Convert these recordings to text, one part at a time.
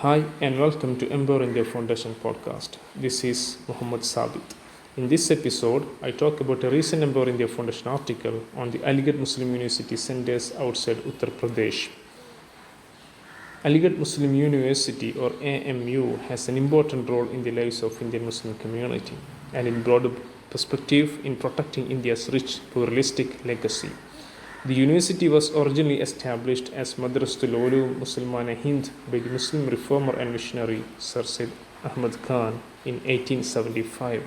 Hi and welcome to Empowering the Foundation podcast. This is Muhammed Sabith. In this episode, I talk about a recent Empowering the Foundation article on the Aligarh Muslim University centers outside Uttar Pradesh. Aligarh Muslim University or AMU has an important role in the lives of Indian Muslim community and in broader perspective in protecting India's rich pluralistic legacy. The university was originally established as Madrasatul Ulum Muslimana Hind by the Muslim reformer and missionary Sir Said Ahmad Khan in 1875.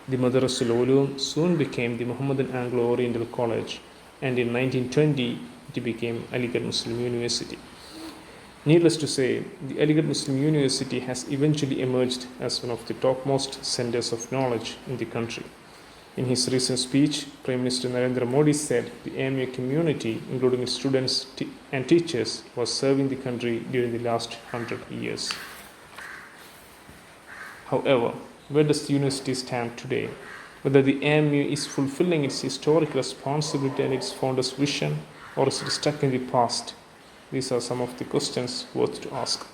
The Madrasatul Ulum soon became the Muhammadan Anglo-Oriental College, and in 1920 it became Aligarh Muslim University. Needless to say, the Aligarh Muslim University has eventually emerged as one of the topmost centers of knowledge in the country. In his recent speech, Prime Minister Narendra Modi said the AMU community, including its students and teachers, was serving the country during the last 100 years. However, where does the university stand today? Whether the AMU is fulfilling its historic responsibility and its founder's vision, or is it stuck in the past? These are some of the questions worth to ask.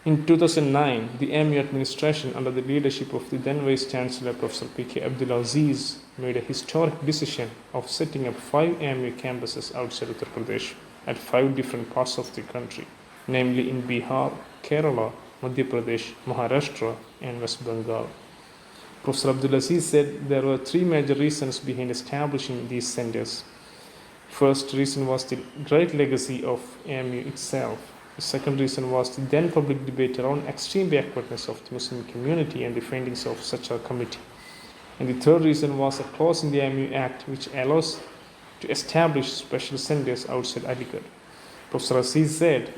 In 2009, the AMU administration, under the leadership of the then Vice Chancellor Professor P.K. Abdulaziz, made a historic decision of setting up 5 AMU campuses outside Uttar Pradesh at 5 different parts of the country, namely in Bihar, Kerala, Madhya Pradesh, Maharashtra, and West Bengal. Professor Abdulaziz said there were 3 major reasons behind establishing these centers. First reason was the great legacy of AMU itself. The second reason was the then public debate around extreme backwardness of the Muslim community and the findings of such a committee. And the third reason was a clause in the AMU Act which allows to establish special centers outside Aligarh. Professor Aziz said,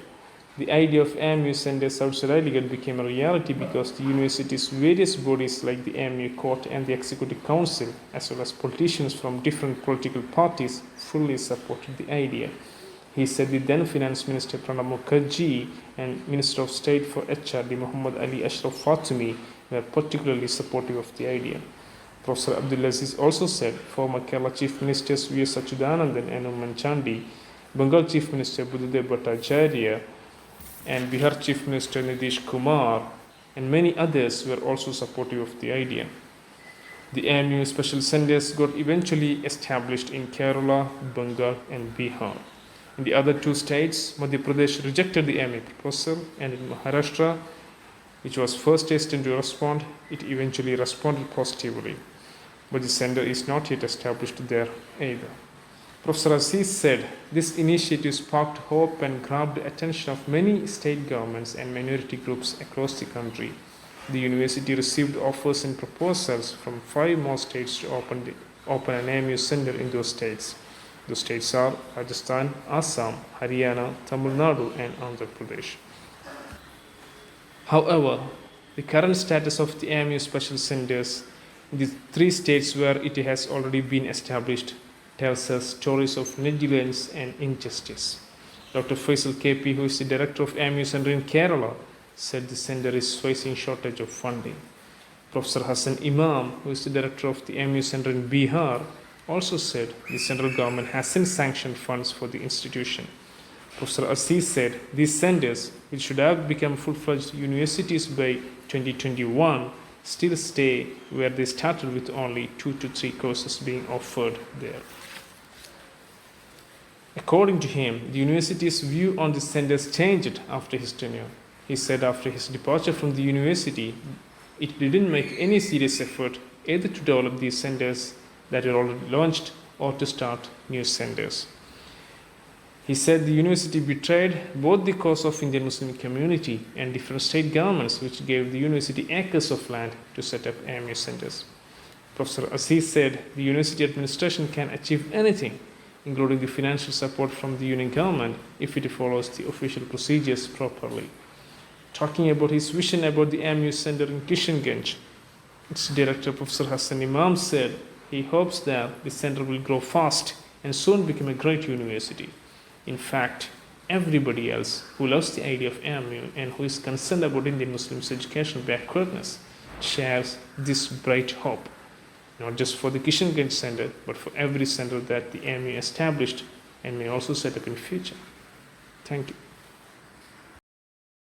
the idea of AMU centers outside Aligarh became a reality because the university's various bodies like the AMU Court and the Executive Council, as well as politicians from different political parties, fully supported the idea. He said the then Finance Minister Pranab Mukherjee and Minister of State for HRD Muhammad Ali Ashraf Fatumi were particularly supportive of the idea. Professor Abdulaziz also said former Kerala Chief Ministers V.S. Achuthanandan and Umman Chandi, Bengal Chief Minister Buddhadev Bhattacharya, and Bihar Chief Minister Nitish Kumar and many others were also supportive of the idea. The AMU special centers got eventually established in Kerala, Bengal, and Bihar. In the other 2 states, Madhya Pradesh rejected the AMU proposal, and in Maharashtra, which was first destined to respond, it eventually responded positively. But the center is not yet established there either. Professor Aziz said this initiative sparked hope and grabbed the attention of many state governments and minority groups across the country. The university received offers and proposals from 5 more states to open an AMU center in those states. The states are Rajasthan, Assam, Haryana, Tamil Nadu, and Andhra Pradesh. However, the current status of the AMU special centers in the 3 states where it has already been established tells us stories of negligence and injustice. Dr. Faisal KP, who is the director of AMU Center in Kerala, said the center is facing shortage of funding. Professor Hassan Imam, who is the director of the AMU Center in Bihar, also said the central government hasn't sanctioned funds for the institution. Professor Aziz said these centers, which should have become full-fledged universities by 2021, still stay where they started with only 2 to 3 courses being offered there. According to him, the university's view on the centers changed after his tenure. He said after his departure from the university, it didn't make any serious effort either to develop these centers that were already launched or to start new centers. He said the university betrayed both the cause of Indian Muslim community and different state governments which gave the university acres of land to set up AMU centers. Professor Aziz said the university administration can achieve anything, including the financial support from the union government, if it follows the official procedures properly. Talking about his vision about the AMU center in Kishanganj, its director Professor Hassan Imam said he hopes that the center will grow fast and soon become a great university. In fact, everybody else who loves the idea of AMU and who is concerned about Indian Muslims' educational backwardness shares this bright hope, not just for the Kishanganj center, but for every center that the AMU established and may also set up in future. Thank you.